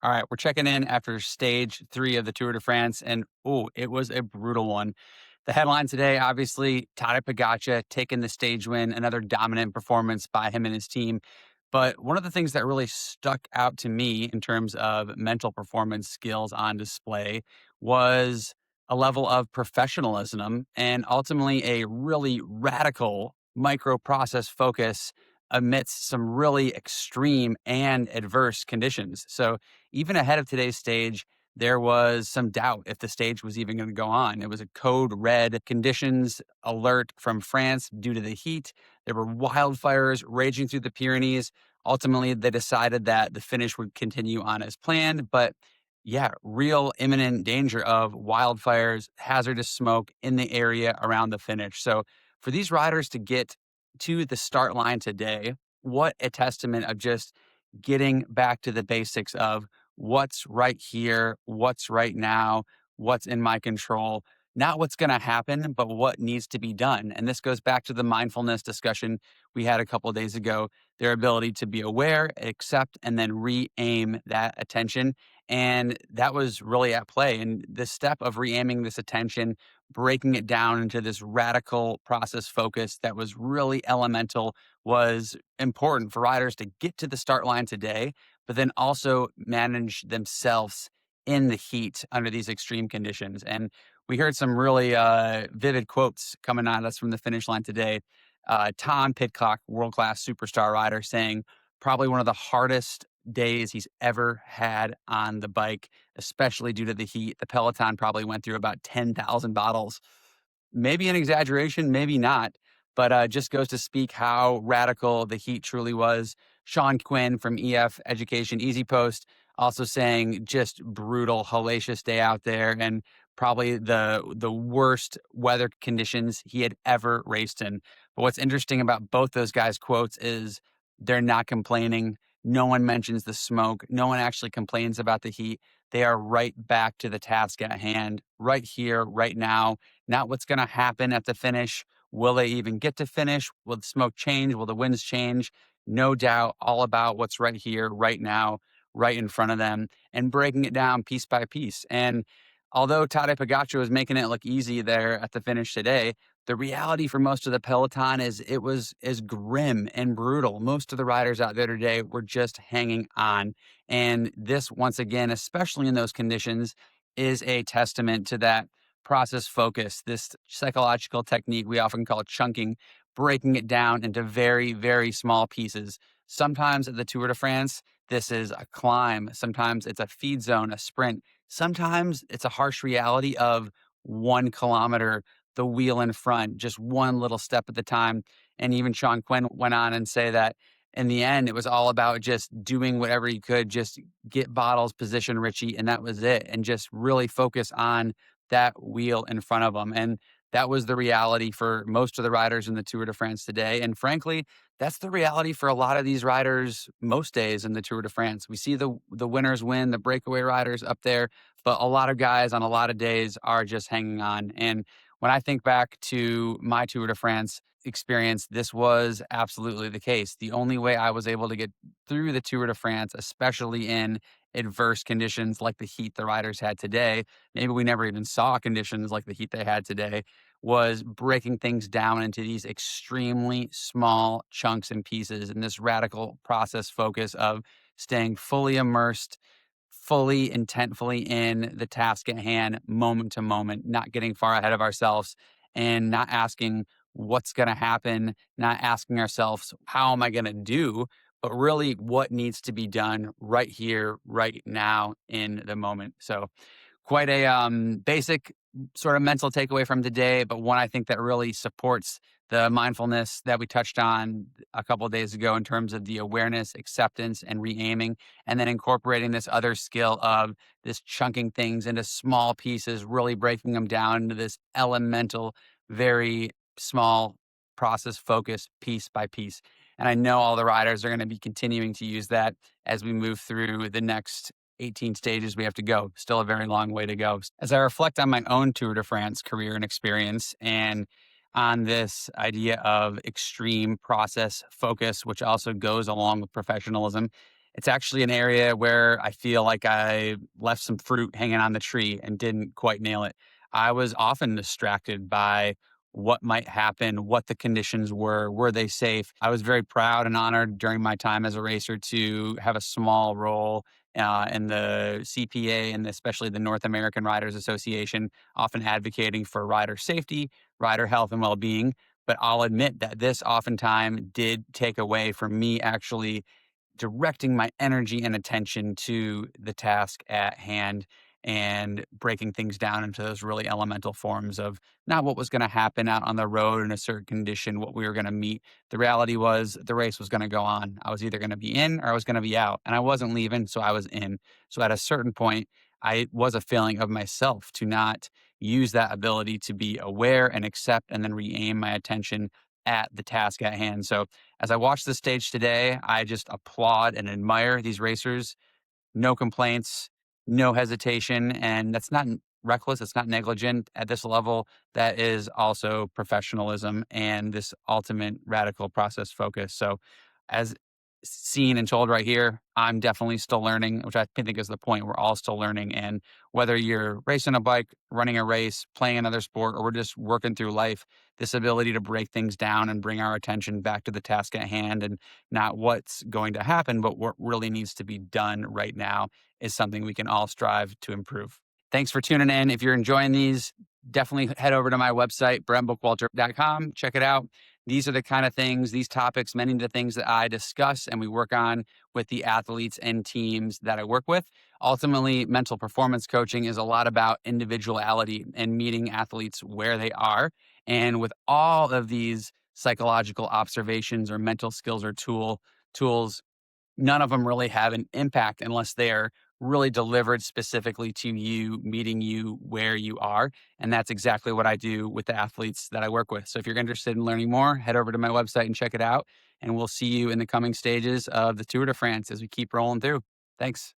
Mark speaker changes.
Speaker 1: All right, we're checking in after stage 3 of the Tour de France, and it was a brutal one. The headline today, obviously, Tadej Pogacar taking the stage win, another dominant performance by him and his team. But one of the things that really stuck out to me in terms of mental performance skills on display was a level of professionalism and ultimately a really radical microprocess focus amidst some really extreme and adverse conditions. So even ahead of today's stage, there was some doubt if the stage was even going to go on. It was a code red conditions alert from France due to the heat. There were wildfires raging through the Pyrenees. Ultimately, they decided that the finish would continue on as planned. But yeah, real imminent danger of wildfires, hazardous smoke in the area around the finish. So for these riders to get to the start line today, what a testament of just getting back to the basics of what's right here, what's right now, what's in my control, not what's going to happen, but what needs to be done. And this goes back to the mindfulness discussion we had a couple of days ago, their ability to be aware, accept, and then re-aim that attention. And that was really at play. And the step of re-aiming this attention, breaking it down into this radical process focus that was really elemental, was important for riders to get to the start line today, but then also manage themselves in the heat under these extreme conditions. And we heard some really vivid quotes coming at us from the finish line today. Tom Pidcock, world-class superstar rider, saying probably one of the hardest days he's ever had on the bike, especially due to the heat. The peloton probably went through about 10,000 bottles. Maybe an exaggeration, maybe not, but just goes to speak how radical the heat truly was. Sean Quinn from EF Education Easy Post also saying just brutal, hellacious day out there, and probably the worst weather conditions he had ever raced in. But what's interesting about both those guys' quotes is they're not complaining. No one mentions the smoke. No one actually complains about the heat. They are right back to the task at hand, right here, right now, not what's going to happen at the finish. Will they even get to finish? Will the smoke change? Will the winds change? No doubt, all about what's right here, right now, right in front of them, and breaking it down piece by piece. And although Tadej Pogacar was making it look easy there at the finish today, the reality for most of the peloton is it was as grim and brutal. Most of the riders out there today were just hanging on. And this, once again, especially in those conditions, is a testament to that process focus, this psychological technique we often call chunking, breaking it down into very, very small pieces. Sometimes at the Tour de France, this is a climb. Sometimes it's a feed zone, a sprint. Sometimes it's a harsh reality of 1 kilometer, the wheel in front, just one little step at the time. And even Sean Quinn went on and say that in the end, it was all about just doing whatever he could, just get bottles, position Richie, and that was it. And just really focus on that wheel in front of them. And that was the reality for most of the riders in the Tour de France today. And frankly, that's the reality for a lot of these riders most days in the Tour de France. We see the winners win, the breakaway riders up there, but a lot of guys on a lot of days are just hanging on. And when I think back to my Tour de France experience, this was absolutely the case. The only way I was able to get through the Tour de France, especially in adverse conditions like the heat the riders had today, maybe we never even saw conditions like the heat they had today, was breaking things down into these extremely small chunks and pieces and this radical process focus of staying fully immersed, fully intentfully in the task at hand, moment to moment, not getting far ahead of ourselves and not asking what's going to happen, not asking ourselves, how am I going to do, but really what needs to be done right here, right now in the moment. So quite a basic sort of mental takeaway from today, but one I think that really supports the mindfulness that we touched on a couple of days ago in terms of the awareness, acceptance, and re-aiming, and then incorporating this other skill of this chunking things into small pieces, really breaking them down into this elemental, very small process focus piece by piece. And I know all the riders are going to be continuing to use that as we move through the next 18 stages we have to go. Still a very long way to go. As I reflect on my own Tour de France career and experience and on this idea of extreme process focus, which also goes along with professionalism, It's actually an area where I feel like I left some fruit hanging on the tree and didn't quite nail it. I was often distracted by what might happen, what the conditions were they safe? I was very proud and honored during my time as a racer to have a small role in the CPA and especially the North American Riders Association, often advocating for rider safety, rider health, and well being. But I'll admit that this oftentimes did take away from me actually directing my energy and attention to the task at hand and breaking things down into those really elemental forms of not what was going to happen out on the road in a certain condition, what we were going to meet. The reality was the race was going to go on. I was either going to be in or I was going to be out, and I wasn't leaving, so I was in. So at a certain point, I was a failing of myself to not use that ability to be aware and accept and then re-aim my attention at the task at hand. So as I watch the stage today, I just applaud and admire these racers. No complaints, no hesitation, and that's not reckless, it's not negligent at this level. That is also professionalism and this ultimate radical process focus. So as seen and told right here, I'm definitely still learning, which I think is the point. We're all still learning. And whether you're racing a bike, running a race, playing another sport, or we're just working through life, this ability to break things down and bring our attention back to the task at hand and not what's going to happen, but what really needs to be done right now is something we can all strive to improve. Thanks for tuning in. If you're enjoying these, definitely head over to my website, brentbookwalter.com. Check it out. These are the kind of things, these topics, many of the things that I discuss and we work on with the athletes and teams that I work with. Ultimately, mental performance coaching is a lot about individuality and meeting athletes where they are. And with all of these psychological observations or mental skills or tools, none of them really have an impact unless they're really delivered specifically to you, meeting you where you are. And that's exactly what I do with the athletes that I work with. So if you're interested in learning more, head over to my website and check it out. And we'll see you in the coming stages of the Tour de France as we keep rolling through. Thanks.